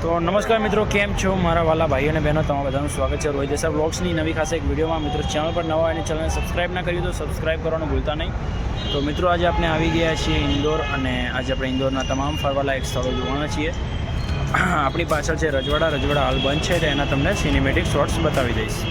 તો નમસ્કાર મિત્રો, કેમ છો મારા વાલા ભાઈઓ અને બહેનો? તમારા બધાનું સ્વાગત છે રોહિત દેસાઈ બ્લોગ્સની નવી ખાસ એક વિડીયોમાં. મિત્રો ચેનલ પર નવા અને ચેનલને સબસ્ક્રાઈબ ના કર્યું તો સબસ્ક્રાઈબ કરવાનું ભૂલતા નહીં. તો મિત્રો આજે આપણે આવી ગયા છીએ ઇન્દોર, અને આજે આપણે ઇન્દોરના તમામ ફરવાલાયક સ્થળો જોવાના છીએ. આપણી પાછળ છે રજવાડા હાલ બંધ છે, તો એના તમને સિનેમેટિક શોર્ટ્સ બતાવી દઈશ.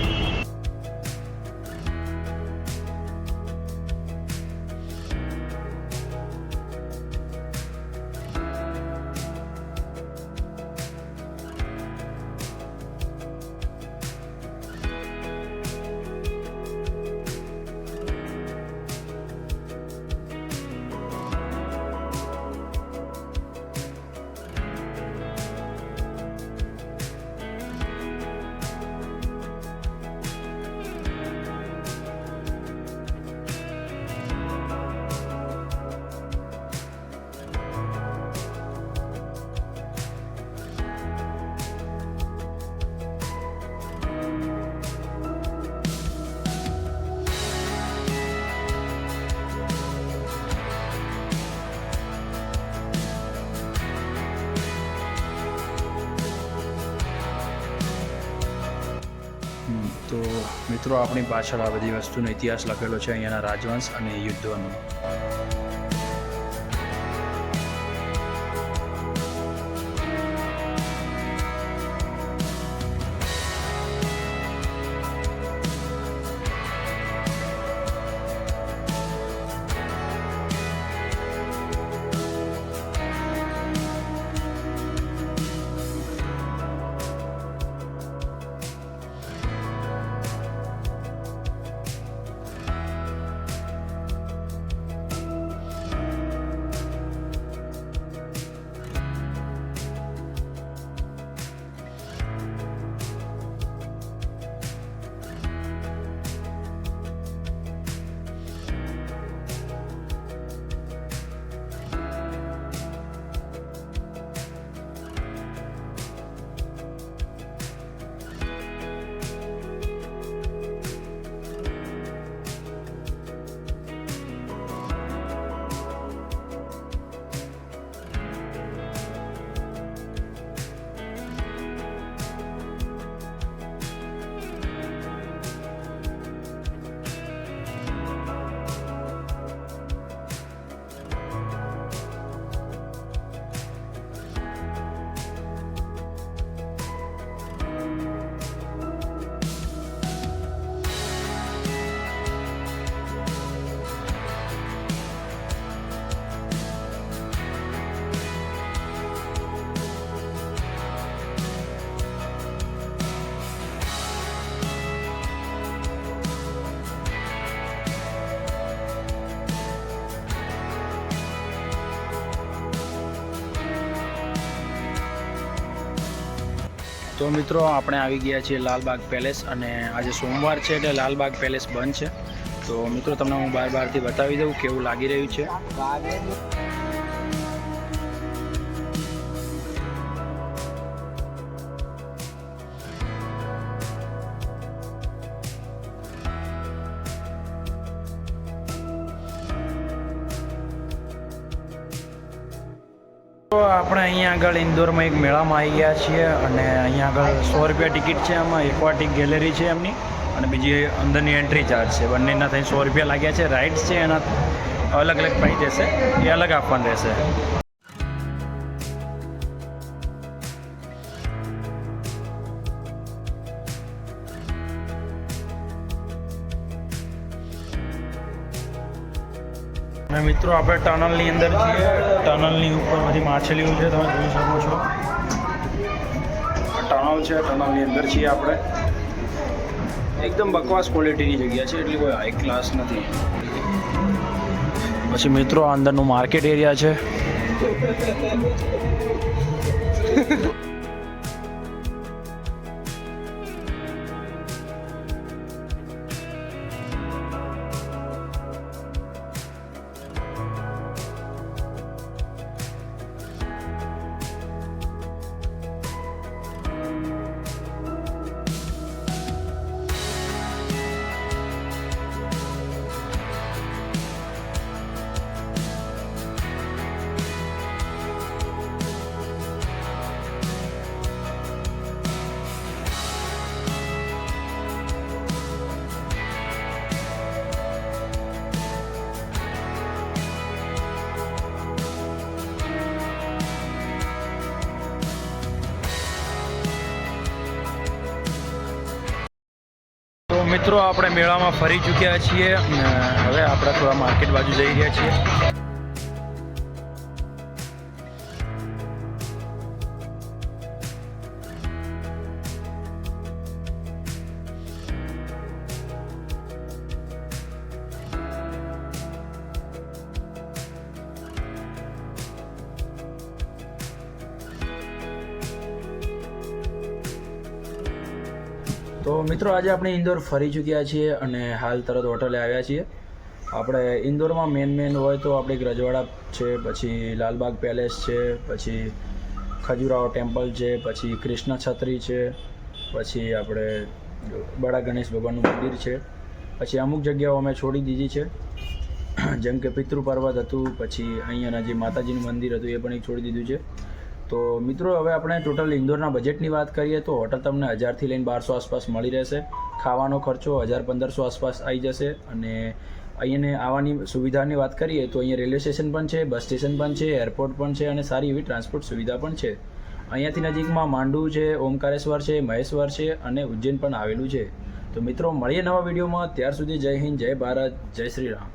તો મિત્રો આપણી પાછળ આ બધી વસ્તુનો ઇતિહાસ લખેલો છે, અહીંયાના રાજવંશ અને યુદ્ધોનો. તો મિત્રો આપણે આવી ગયા છીએ લાલબાગ પેલેસ, અને આજે સોમવાર છે એટલે લાલબાગ પેલેસ બંધ છે. તો મિત્રો તમને હું બહારથી બતાવી દઉં કેવું લાગી રહ્યું છે. તો આપણે અહીંયા આગળ ઇન્દોરમાં એક મેળામાં આવી ગયા છીએ, અને અહીંયા આગળ 100 રૂપિયા ટિકિટ છે. આમાં એક્વાટિક ગેલેરી છે એમની, અને બીજી અંદરની એન્ટ્રી ચાર્જ છે. બંનેના થઈને 100 રૂપિયા લાગ્યા છે. રાઇડ્સ છે એના અલગ અલગ પ્રાઇસ રહેશે, એ અલગ આપવાનું રહેશે. અને મિત્રો આપણે ટનલની અંદર છીએ. ટનલની ઉપર બધી માછલીઓ છે, તમે જોઈ શકો છો. ટનલ છે, ટનલની અંદર છીએ આપણે. એકદમ બકવાસ ક્વોલિટીની જગ્યા છે, એટલી કોઈ હાઈ ક્લાસ નથી. પછી મિત્રો અંદરનું માર્કેટ એરિયા છે. મિત્રો આપણે મેળામાં ફરી ચૂક્યા છીએ અને હવે આપણે થોડા માર્કેટ બાજુ જઈ રહ્યા છીએ. તો મિત્રો આજે આપણે ઇન્દોર ફરી ચૂક્યા છીએ અને હાલ તરત હોટલે આવ્યા છીએ. આપણે ઇન્દોરમાં મેન હોય તો આપણે એક રજવાડા છે, પછી લાલબાગ પેલેસ છે, પછી ખજુરાહો ટેમ્પલ છે, પછી કૃષ્ણ છત્રી છે, પછી આપણે બડા ગણેશ ભગવાનનું મંદિર છે, પછી અમુક જગ્યાઓ અમે છોડી દીધી છે, જેમ કે પિતૃ પર્વત હતું, પછી અહીંયાના જે માતાજીનું મંદિર હતું એ પણ એક છોડી દીધું છે. તો મિત્રો હવે આપણે ટોટલ ઇન્દોરના બજેટની વાત કરીએ તો હોટલ તમને 1000થી લઈને 1200 આસપાસ મળી રહેશે. ખાવાનો ખર્ચો 1000-1500 આસપાસ આવી જશે. અને અહીંયાને આવવાની સુવિધાની વાત કરીએ તો અહીંયા રેલવે સ્ટેશન પણ છે, બસ સ્ટેશન પણ છે, એરપોર્ટ પણ છે અને સારી એવી ટ્રાન્સપોર્ટ સુવિધા પણ છે. અહીંયાથી નજીકમાં માંડુ છે, ઓમકારેશ્વર છે, મહેશ્વર છે અને ઉજ્જૈન પણ આવેલું છે. તો મિત્રો મળીએ નવા વિડીયોમાં. ત્યાર સુધી જય હિન્દ, જય ભારત, જય શ્રી રામ.